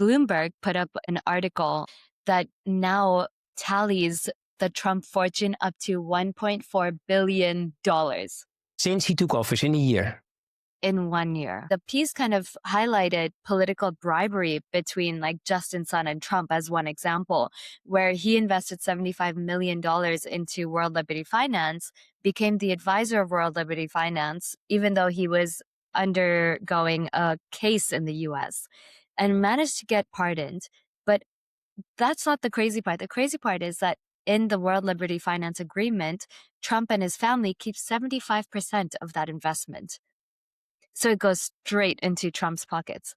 Bloomberg put up an article that now tallies the Trump fortune up to $1.4 billion. Since he took office in a year. In 1 year. The piece kind of highlighted political bribery between like Justin Sun and Trump as one example, where he invested $75 million into World Liberty Finance, became the advisor of World Liberty Finance, even though he was undergoing a case in the US, and managed to get pardoned. But that's not the crazy part. The crazy part is that in the World Liberty Finance agreement, Trump and his family keep 75% of that investment. So it goes straight into Trump's pockets,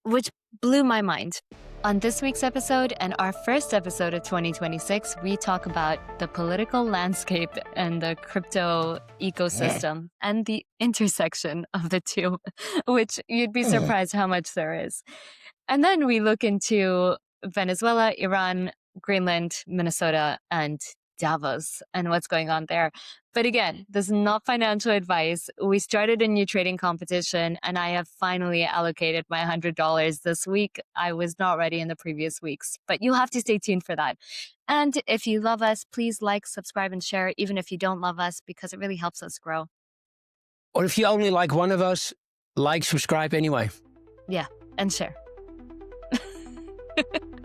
which blew my mind. On this week's episode and our first episode of 2026, we talk about the political landscape and the crypto ecosystem and the intersection of the two, which you'd be surprised how much there is. And then we look into Venezuela, Iran, Greenland, Minnesota, and Davos and what's going on there. But again, this is not financial advice. We started a new trading competition and I have finally allocated my $100 this week. I was not ready in the previous weeks, but you'll have to stay tuned for that. And if you love us, please like, subscribe, and share, even if you don't love us, because it really helps us grow. Or if you only like one of us, like, subscribe anyway. Yeah, and share.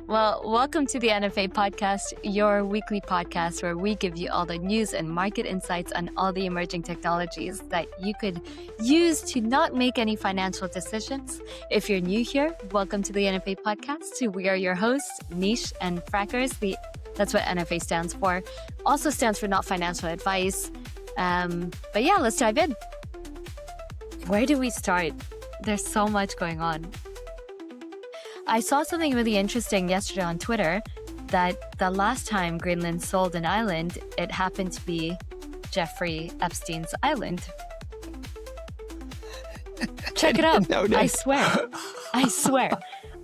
Well, welcome to the NFA Podcast, your weekly podcast where we give you all the news and market insights on all the emerging technologies that you could use to not make any financial decisions. If you're new here, welcome to the NFA Podcast. We are your hosts, Nish and Frackers. That's what NFA stands for. Also stands for not financial advice. But yeah, let's dive in. Where do we start? There's so much going on. I saw something really interesting yesterday on Twitter that the last time Greenland sold an island, it happened to be Jeffrey Epstein's island. Check it out. No. I swear.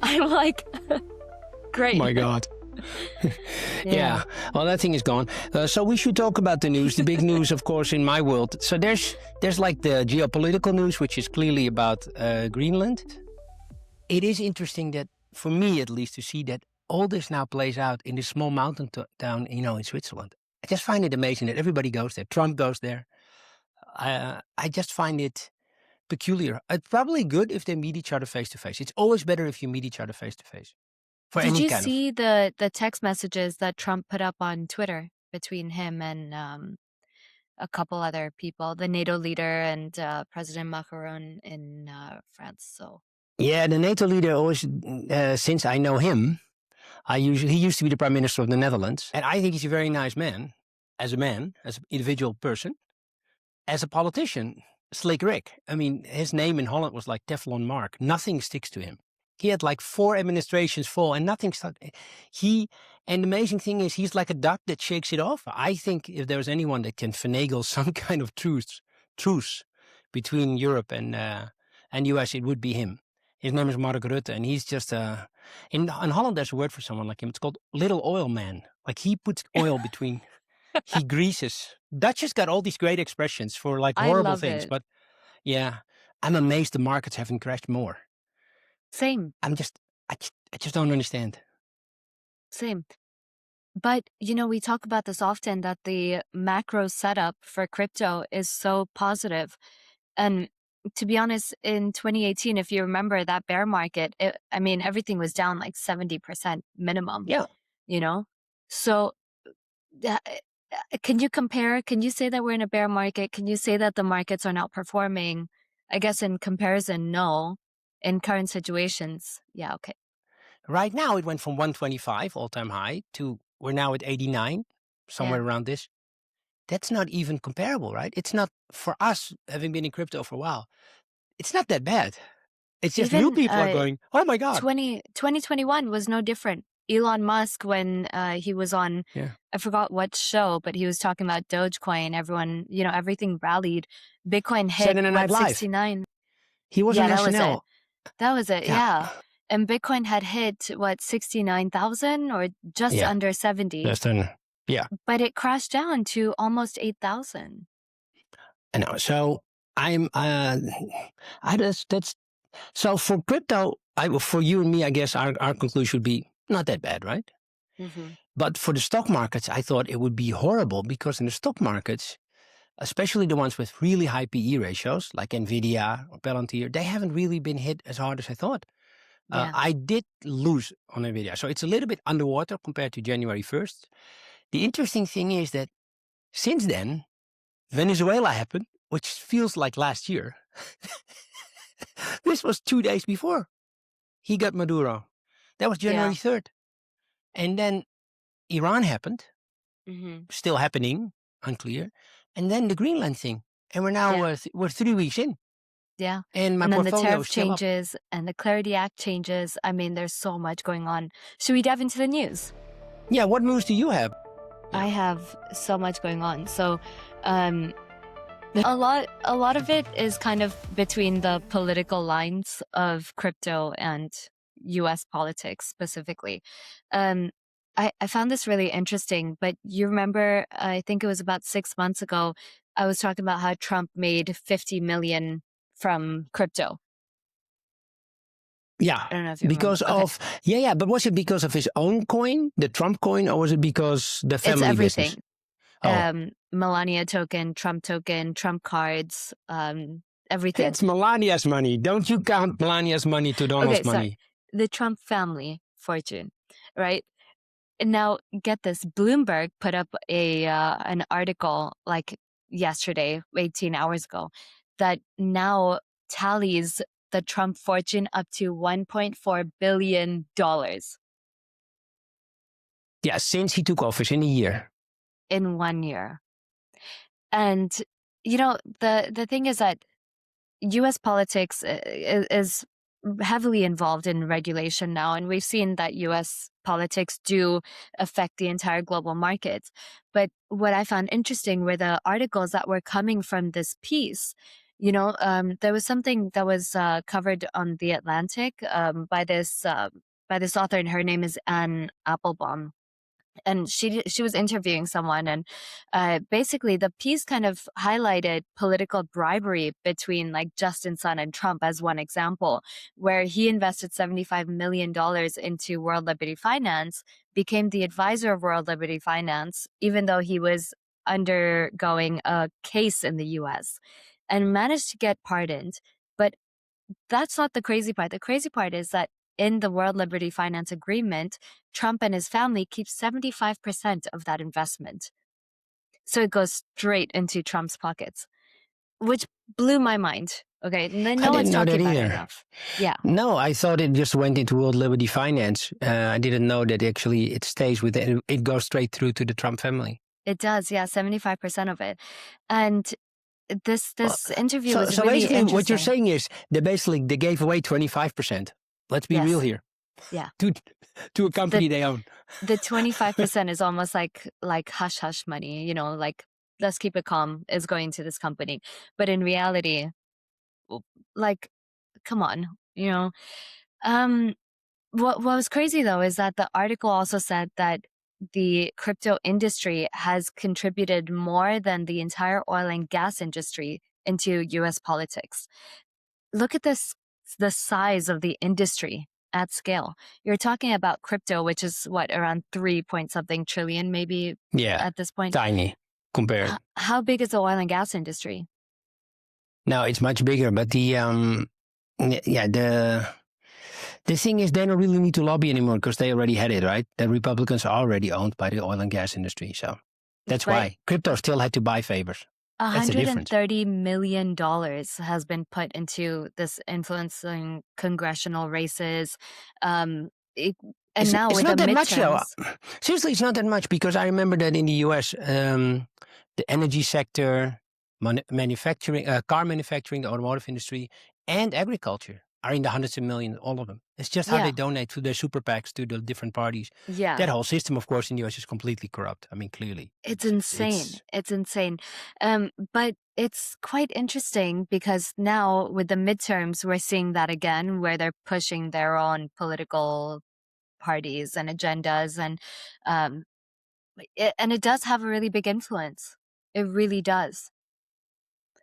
I'm like, great. Oh my God. Yeah. Well, that thing is gone. So we should talk about the news. The big news, of course, in my world. So there's like the geopolitical news, which is clearly about Greenland. It is interesting that, for me at least, to see that all this now plays out in this small mountain town, in Switzerland. I just find it amazing that everybody goes there. Trump goes there. I just find it peculiar. It's probably good if they meet each other face to face. It's always better if you meet each other face to face. Did you see the text messages that Trump put up on Twitter between him and a couple other people, the Nato leader and President Macron in France? So. Yeah, the NATO leader always, since I know him, he used to be the Prime Minister of the Netherlands. And I think he's a very nice man, as an individual person. As a politician, Slick Rick. I mean, his name in Holland was like Teflon Mark. Nothing sticks to him. He had like 4 administrations full and nothing stuck. And the amazing thing is he's like a duck that shakes it off. I think if there was anyone that can finagle some kind of truce between Europe and US, it would be him. His name is Mark Rutte, and he's just in Holland there's a word for someone like him. It's called little oil man. Like he puts oil between, he greases. Dutch got all these great expressions for like horrible things. But yeah, I'm amazed the markets haven't crashed more. Same. I just don't understand. Same. But, we talk about this often, that the macro setup for crypto is so positive. And to be honest, in 2018, if you remember that bear market, everything was down like 70% minimum. Yeah. So can you compare? Can you say that we're in a bear market? Can you say that the markets are not performing? I guess in comparison, no. In current situations, yeah, okay. Right now, it went from 125 all-time high to we're now at 89, somewhere around this. That's not even comparable, right? It's not, for us, having been in crypto for a while, it's not that bad. It's just new people are going, oh my God. 2021 was no different. Elon Musk, when he was on, I forgot what show, but he was talking about Dogecoin. Everyone, everything rallied. Bitcoin hit 69. He was on SNL. That was it, yeah. And Bitcoin had hit, 69,000 or just under 70. Yeah. But it crashed down to almost 8,000. I know. So So for crypto, for you and me, I guess our conclusion would be not that bad, right? Mm-hmm. But for the stock markets, I thought it would be horrible because in the stock markets, especially the ones with really high PE ratios like Nvidia or Palantir, they haven't really been hit as hard as I thought. Yeah. I did lose on Nvidia. So it's a little bit underwater compared to January 1st. The interesting thing is that since then, Venezuela happened, which feels like last year. This was 2 days before he got Maduro. That was January 3rd. And then Iran happened, still happening, unclear. And then the Greenland thing. And we're now we're 3 weeks in. Yeah. And my And then the portfolio tariff is still up. changes and the Clarity Act changes. I mean, there's so much going on. Should we dive into the news? Yeah, what news do you have? I have so much going on. So a lot of it is kind of between the political lines of crypto and US politics specifically. I found this really interesting, but you remember, I think it was about 6 months ago, I was talking about how Trump made 50 million from crypto. Yeah, I don't know if you because remember. of but was it because of his own coin, the Trump coin, or was it because the family It's everything. business? Oh. Melania token, Trump cards, everything. That's Melania's money. Don't you count Melania's money to Donald's money? The Trump family fortune, right? And now get this, Bloomberg put up an article like yesterday, 18 hours ago, that now tallies the Trump fortune up to $1.4 billion. Yeah, since he took office in a year. In 1 year. And, you know, the thing is that U.S. politics is heavily involved in regulation now, and we've seen that U.S. politics do affect the entire global market. But what I found interesting were the articles that were coming from this piece. You know, there was something that was covered on The Atlantic by this author, and her name is Anne Applebaum. And she was interviewing someone, and basically the piece kind of highlighted political bribery between like Justin Sun and Trump as one example, where he invested $75 million into World Liberty Finance, became the advisor of World Liberty Finance, even though he was undergoing a case in the US, and managed to get pardoned. But that's not the crazy part. The crazy part is that in the World Liberty Finance Agreement, Trump and his family keep 75% of that investment. So it goes straight into Trump's pockets, which blew my mind. Okay, no one's talking about it enough. Yeah. No, I thought it just went into World Liberty Finance. I didn't know that actually it stays with it. It goes straight through to the Trump family. It does, yeah, 75% of it. And this interview was so really basically interesting. What you're saying is they gave away 25%. Let's be real here. Yeah. To a company they own. The 25% is almost like hush hush money, you know, like let's keep it calm is going to this company. But in reality, like, come on, you know. What was crazy though is that the article also said that the crypto industry has contributed more than the entire oil and gas industry into US politics. Look at this, the size of the industry at scale. You're talking about crypto, which is what, around 3-point-something trillion maybe at this point? Tiny compared. How big is the oil and gas industry? No, it's much bigger, but the thing is they don't really need to lobby anymore because they already had it, right? The Republicans are already owned by the oil and gas industry. So that's why crypto still had to buy favors. $130 million has been put into this influencing congressional races. Now with not the that much, though. midterms. Seriously, it's not that much because I remember that in the US, the energy sector, manufacturing, car manufacturing, the automotive industry, and agriculture are in the hundreds of millions, all of them. It's just how they donate to their super PACs to the different parties. Yeah. That whole system, of course, in the US is completely corrupt. I mean, clearly. It's insane. It's insane. But it's quite interesting because now with the midterms, we're seeing that again, where they're pushing their own political parties and agendas, and it does have a really big influence. It really does.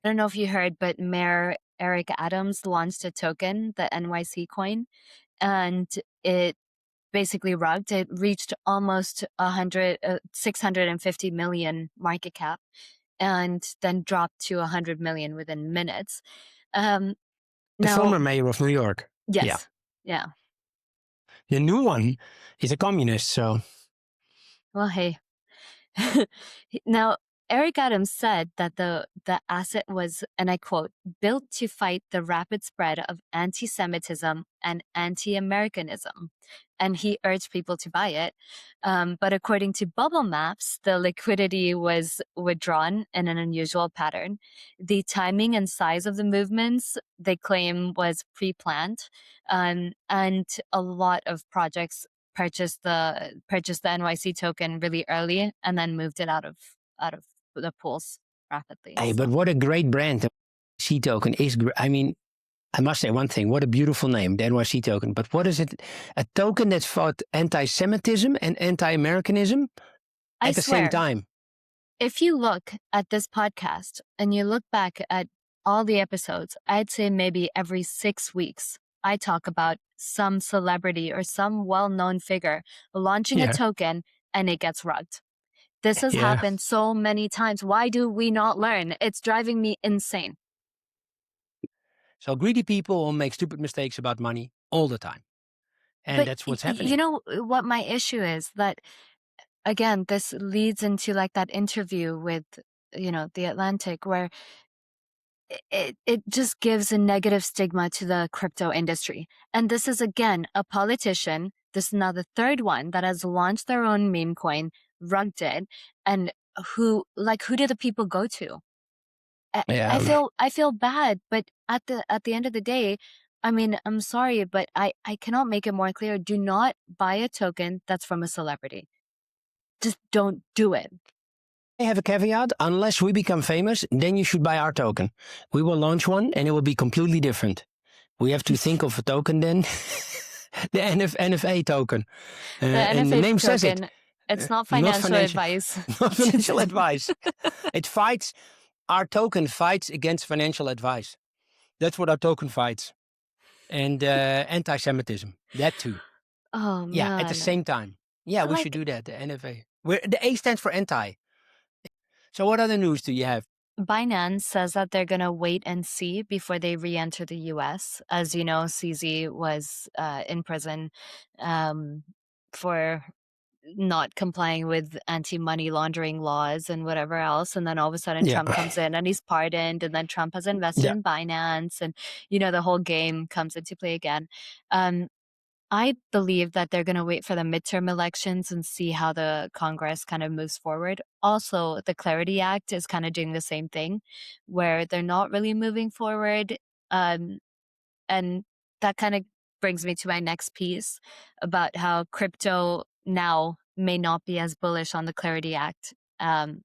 I don't know if you heard, but Mayor Eric Adams launched a token, the NYC coin, and it basically rugged. It reached almost 650 million market cap, and then dropped to 100 million within minutes. The Now, former mayor of New York. yes, yeah. The new one is a communist, so Well, hey. Now, Eric Adams said that the asset was, and I quote, built to fight the rapid spread of anti-Semitism and anti-Americanism. And he urged people to buy it. But according to Bubble Maps, the liquidity was withdrawn in an unusual pattern. The timing and size of the movements, they claim, was pre-planned. And a lot of projects purchased the NYC token really early and then moved it out of the pools rapidly. hey, but what a great brand the NYC token is. I mean, I must say one thing. What a beautiful name, the NYC token. But what is it? A token that's fought anti-Semitism and anti-Americanism at the same time. If you look at this podcast and you look back at all the episodes, I'd say maybe every 6 weeks, I talk about some celebrity or some well-known figure launching a token and it gets rugged. This has happened so many times. Why do we not learn? It's driving me insane. So greedy people will make stupid mistakes about money all the time. And that's what's happening. You know what my issue is? That, again, this leads into like that interview with, The Atlantic, where it just gives a negative stigma to the crypto industry. And this is, again, a politician. This is now the third one that has launched their own meme coin, rugged it, and who do the people go to? I feel bad, but at the end of the day, I mean, I'm sorry, but I cannot make it more clear. Do not buy a token that's from a celebrity. Just don't do it. I have a caveat. Unless we become famous, then you should buy our token. We will launch one and it will be completely different. We have to think of a token then. The NFA token. And the name says it. It's not financial advice. Not financial advice. Our token fights against financial advice. That's what our token fights. And anti-Semitism. That too. Oh, man. Yeah, at the same time. Yeah, we should do that, the NFA. The A stands for anti. So what other news do you have? Binance says that they're going to wait and see before they re-enter the U.S. As you know, CZ was in prison for not complying with anti-money laundering laws and whatever else. And then all of a sudden Trump comes in and he's pardoned. And then Trump has invested in Binance. And, the whole game comes into play again. I believe that they're going to wait for the midterm elections and see how the Congress kind of moves forward. Also, the Clarity Act is kind of doing the same thing, where they're not really moving forward. And that kind of brings me to my next piece about how crypto now may not be as bullish on the Clarity Act. And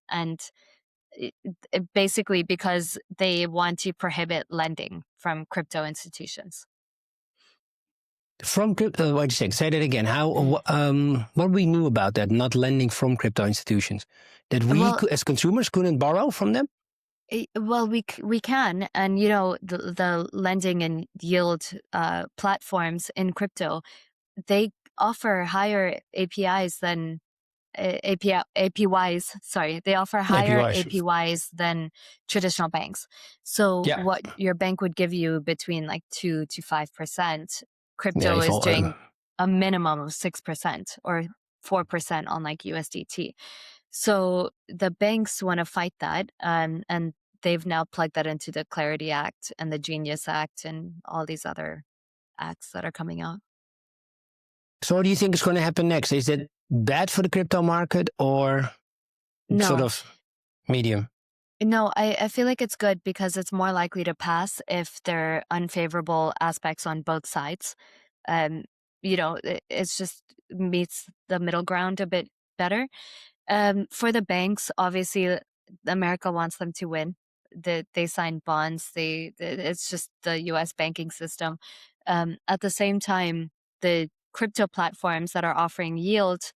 basically because they want to prohibit lending from crypto institutions. From crypto, wait a second, say that again. What we knew about that, not lending from crypto institutions, that we as consumers couldn't borrow from them? Well, we can, and the lending and yield platforms in crypto, they offer higher APIs than APYs. Sorry, they offer higher APYs than traditional banks. So what your bank would give you between like 2 to 5%. Crypto is doing a minimum of 6% or 4% on like USDT. So the banks want to fight that, and they've now plugged that into the Clarity Act and the Genius Act and all these other acts that are coming out. So what do you think is going to happen next? Is that bad for the crypto market or sort of medium? No, I feel like it's good because it's more likely to pass if there are unfavorable aspects on both sides. It's just meets the middle ground a bit better. For the banks, obviously, America wants them to win. They sign bonds. It's just the U.S. banking system. At the same time, the crypto platforms that are offering yield,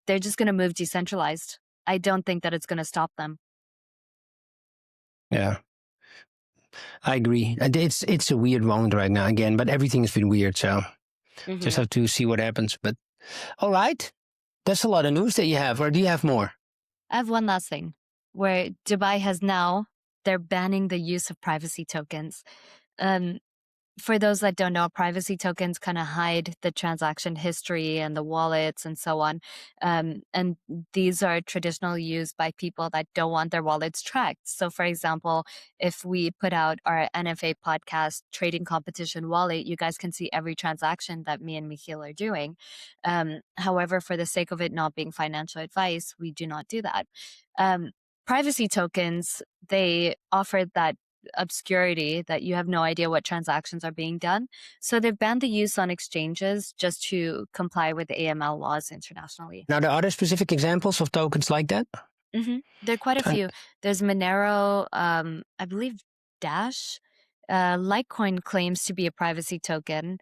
they're just going to move decentralized. I don't think that it's going to stop them. Yeah. I agree. It's a weird moment right now again, but everything has been weird, so just have to see what happens. But all right, that's a lot of news that you have. Or do you have more? I have one last thing where Dubai has now, they're banning the use of privacy tokens. For those that don't know, privacy tokens kind of hide the transaction history and the wallets and so on. And these are traditionally used by people that don't want their wallets tracked. So, for example, if we put out our NFA Podcast trading competition wallet, you guys can see every transaction that me and Michiel are doing. However, for the sake of it not being financial advice, we do not do that. Privacy tokens, they offer that obscurity that you have no idea what transactions are being done. So they've banned the use on exchanges just to comply with the AML laws internationally. Now, there are there specific examples of tokens like that? There are quite a few. There's Monero, I believe Dash. Litecoin claims to be a privacy token,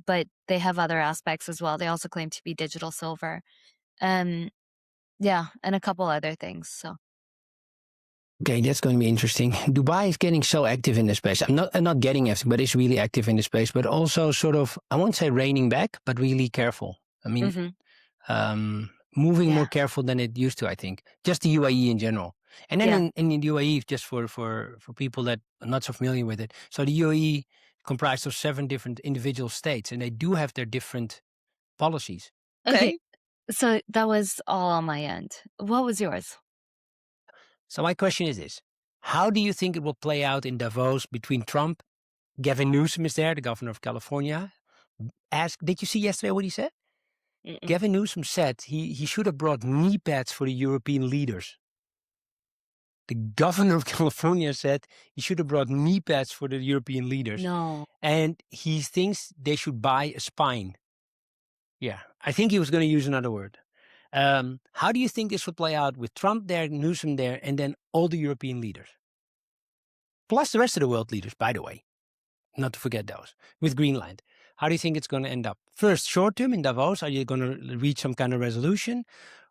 but they have other aspects as well. They also claim to be digital silver. Yeah, and a couple other things. So. Okay, that's going to be interesting. Dubai is getting so active in the space. I'm not getting active, but it's really active in the space. But also sort of, I won't say reining back, but really careful. I mean, moving more careful than it used to, I think. Just the UAE in general. And then in the UAE, just for people that are not so familiar with it. So the UAE comprised of 7 different individual states, and they do have their different policies. Okay. So that was all on my end. What was yours? So my question is this. How do you think it will play out in Davos between Trump, Gavin Newsom is there, the governor of California. Did you see yesterday what he said? Gavin Newsom said he should have brought knee pads for the European leaders. The governor of California said he should have brought knee pads for the European leaders. No. And he thinks they should buy a spine. Yeah, I think he was going to use another word. How do you think this will play out with Trump there, Newsom there, and then all the European leaders? Plus the rest of the world leaders, by the way. Not to forget those. With Greenland. How do you think it's going to end up? First, short term in Davos, are you going to reach some kind of resolution?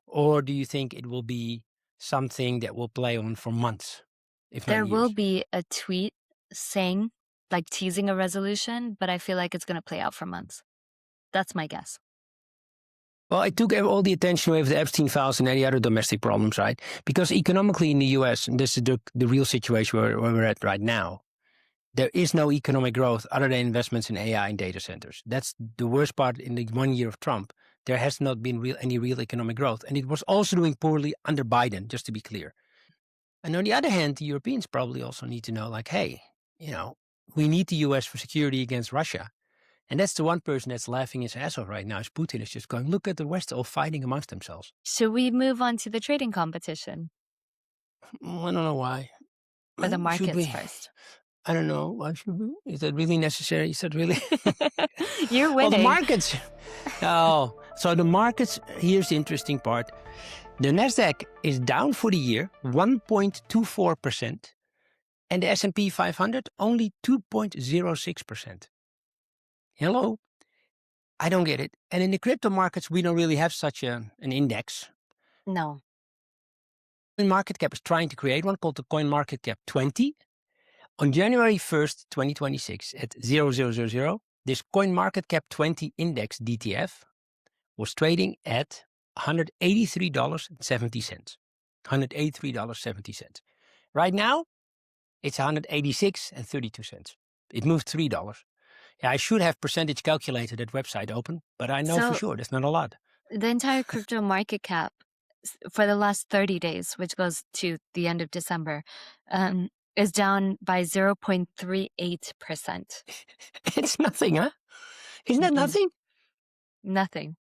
Or do you think it will be something that will play on for months? If not There years? will be a tweet saying, like teasing a resolution, but I feel like it's going to play out for months. That's my guess. Well, it took all the attention away with the Epstein files and any other domestic problems, right? Because economically in the US, and this is the real situation where we're at right now, there is no economic growth other than investments in AI and data centers. That's the worst part in the 1 year of Trump. There has not been any real economic growth. And it was also doing poorly under Biden, just to be clear. And on the other hand, the Europeans probably also need to know, like, hey, we need the US for security against Russia. And that's the one person that's laughing his ass off right now is Putin is just going, look at the West all fighting amongst themselves. Should we move on to the trading competition? I don't know why. Or the markets first? I don't know. Why should we? Is that really necessary? Is that really? You're winning. Well, the markets. So the markets, here's the interesting part. The NASDAQ is down for the year, 1.24%. And the S&P 500, only 2.06%. Hello? I don't get it. And in the crypto markets, we don't really have such an index. No. CoinMarketCap is trying to create one called the CoinMarketCap 20. On January 1st, 2026, at 0000, this CoinMarketCap 20 index DTF was trading at $183.70. $183.70. Right now, it's $186.32. It moved $3. Yeah, I should have percentage calculator that website open, but I know for sure that's not a lot. The entire crypto market cap for the last 30 days, which goes to the end of December, is down by 0.38%. It's nothing, huh? Isn't that nothing? Nothing.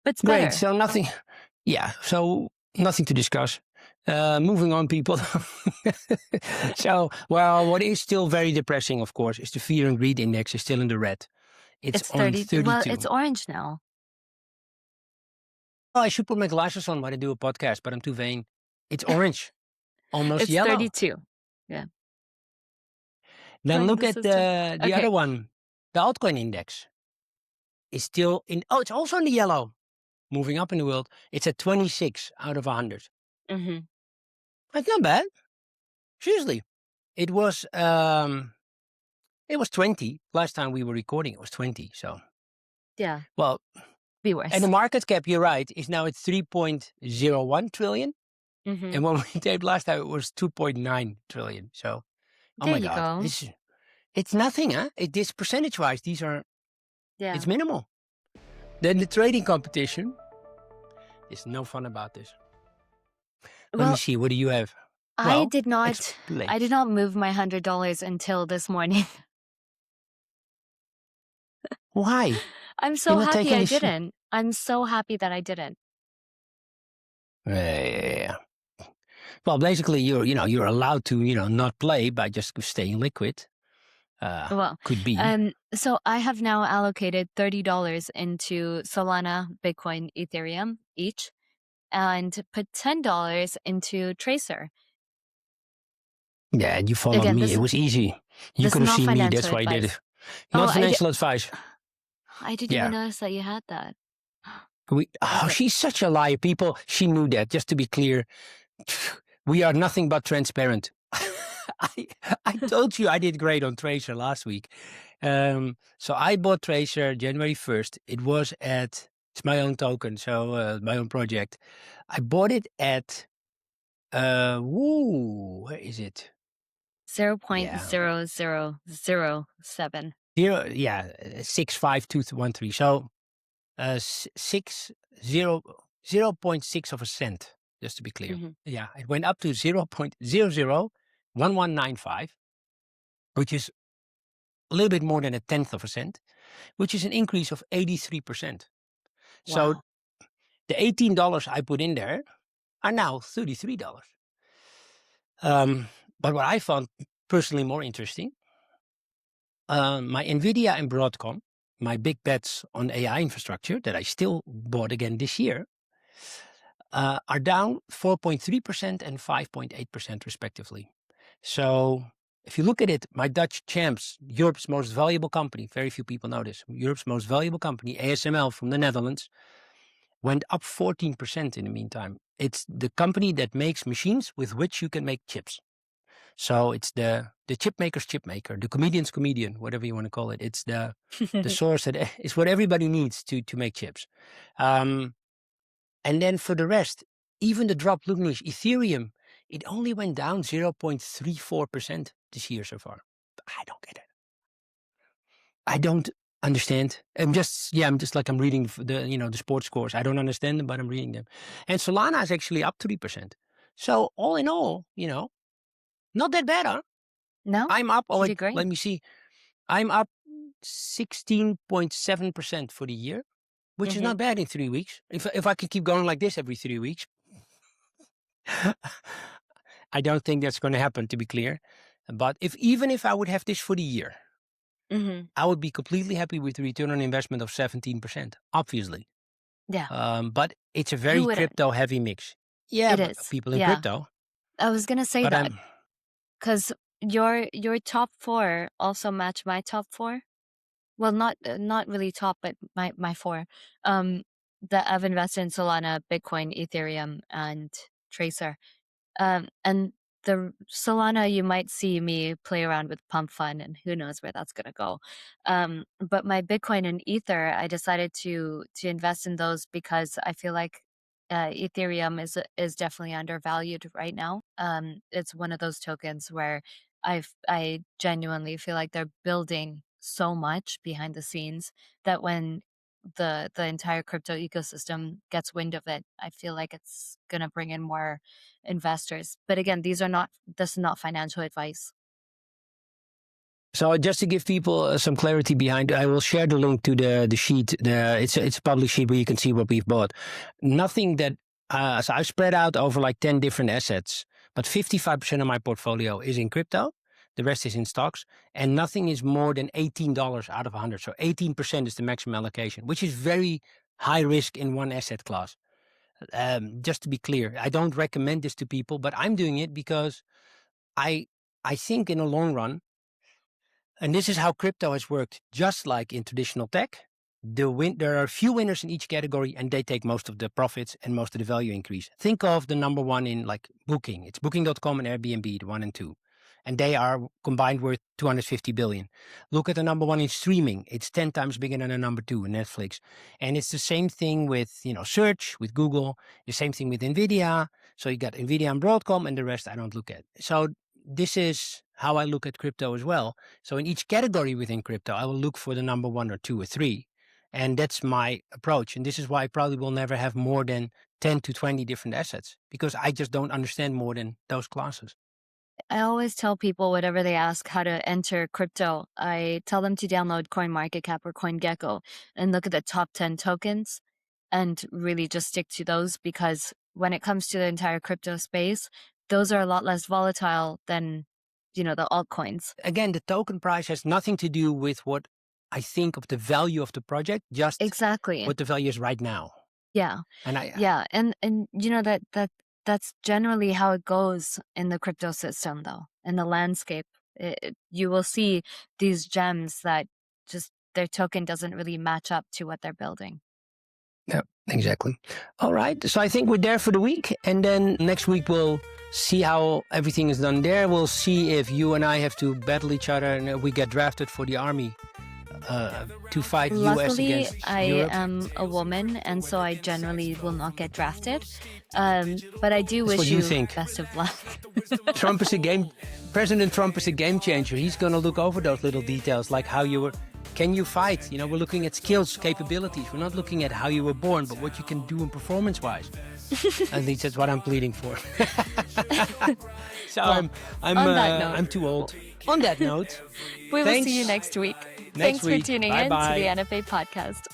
But it's better. Great, so nothing. Yeah, so nothing to discuss. Moving on, people. So, well, what is still very depressing, of course, is the fear and greed index is still in the red. It's on 32. Well, it's orange now. Oh, I should put my glasses on when I do a podcast, but I'm too vain. It's orange. Almost it's yellow. 32. Yeah. Then look at the other one. The altcoin index is still in. Oh, it's also in the yellow. Moving up in the world. It's at 26 out of 100. Mm-hmm. That's not bad. Seriously. It was 20. Last time we were recording, it was 20. So Yeah. well, Be worse. and the market cap, you're right, is now at 3.01 trillion. Mhm. And when we taped last time, it was 2.9 trillion. So, oh There my you God, go. it's nothing, huh? This percentage-wise, Yeah. it's minimal. Then the trading competition is no fun about this. Let me Well, see. What do you have? I Well, did not explain. move my $100 until this morning. Why? I'm You're so not happy taking I the shit. didn't. I'm so happy that I didn't. Yeah. Well, basically, you're allowed to, not play by just staying liquid. Well, Could be. so I have now allocated $30 into Solana, Bitcoin, Ethereum each, and put $10 into Tracer. Yeah, you followed Again, me. It was easy. You this could is have not seen me. financial That's why I did advice. it. Not Oh, financial advice. I didn't Yeah. even notice that you had that. Okay. She's such a liar. People, she knew that. Just to be clear, we are nothing but transparent. I told you I did great on Tracer last week. So I bought Tracer January 1st. It's my own token, so my own project. I bought it at, where is it? 0.0007. 65213. So 0.6 of a cent, just to be clear. Mm-hmm. Yeah, it went up to 0.001195, which is a little bit more than a tenth of a cent, which is an increase of 83%. So Wow. the $18 I put in there are now $33. But what I found personally more interesting, my Nvidia and Broadcom, my big bets on AI infrastructure that I still bought again this year, are down 4.3% and 5.8% respectively. So if you look at it, my Dutch champs, Europe's most valuable company, very few people know this, Europe's most valuable company, ASML from the Netherlands, went up 14% in the meantime. It's the company that makes machines with which you can make chips. So it's the chip maker's chip maker, the comedian's comedian, whatever you want to call it. It's the source that is what everybody needs to make chips. And then for the rest, even the drop, look, Nish, Ethereum, it only went down 0.34% this year so far. I don't get it. I don't understand. I'm just like I'm reading the sports scores. I don't understand them, but I'm reading them. And Solana is actually up 3%. So all in all, not that bad, huh? No? I'm up. Oh, You wait, did great. let me see. I'm up 16.7% for the year, which is not bad in 3 weeks. If I can keep going like this every 3 weeks, I don't think that's going to happen, to be clear. But even if I would have this for the year, I would be completely happy with the return on investment of 17%, obviously. Yeah. But it's a very crypto-heavy mix. Yeah, It but is. people in Yeah. crypto. I was going to say But that because your top four also match my top four. Well, not really top, but my four. That I've invested in Solana, Bitcoin, Ethereum, and Tracer. And the Solana, you might see me play around with Pump Fund, and who knows where that's gonna go. But my Bitcoin and Ether, I decided to invest in those because I feel like Ethereum is definitely undervalued right now. It's one of those tokens where I genuinely feel like they're building so much behind the scenes that when the entire crypto ecosystem gets wind of it, I feel like it's gonna bring in more investors. But again, this is not financial advice. So just to give people some clarity behind, I will share the link to the sheet. It's a public sheet where you can see what we've bought. Nothing that so I've spread out over like 10 different assets, but 55% of my portfolio is in crypto. The rest is in stocks, and nothing is more than $18 out of 100. So 18% is the maximum allocation, which is very high risk in one asset class. Just to be clear, I don't recommend this to people, but I'm doing it because I think in the long run, and this is how crypto has worked, just like in traditional tech. There are a few winners in each category, and they take most of the profits and most of the value increase. Think of the number one in like Booking. It's Booking.com and Airbnb, the 1 and 2. And they are combined worth 250 billion. Look at the number one in streaming. It's 10 times bigger than the number two in Netflix. And it's the same thing with, search, with Google, the same thing with Nvidia. So you got Nvidia and Broadcom, and the rest I don't look at. So this is how I look at crypto as well. So in each category within crypto, I will look for the number one or two or three. And that's my approach. And this is why I probably will never have more than 10 to 20 different assets, because I just don't understand more than those classes. I always tell people whenever they ask how to enter crypto, I tell them to download CoinMarketCap or CoinGecko and look at the top 10 tokens and really just stick to those, because when it comes to the entire crypto space, those are a lot less volatile than, the altcoins. Again, the token price has nothing to do with what I think of the value of the project, just exactly what the value is right now. Yeah. And that's generally how it goes in the crypto system, though. In the landscape, you will see these gems that just their token doesn't really match up to what they're building. Yeah, exactly. All right. So I think we're there for the week. And then next week, we'll see how everything is done there. We'll see if you and I have to battle each other and we get drafted for the army. To fight US against Europe. I am a woman, and so I generally will not get drafted. But I do wish you best of luck. President Trump is a game changer. He's going to look over those little details, like can you fight? We're looking at skills, capabilities. We're not looking at how you were born, but what you can do in performance-wise. At least that's what I'm pleading for. So well, I'm too old. On that note, we will see you next week. Thanks for tuning in to the NFA Podcast.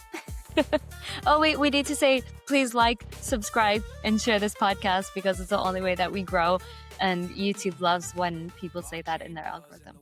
Oh, wait, we need to say, please like, subscribe, and share this podcast, because it's the only way that we grow. And YouTube loves when people say that in their algorithm.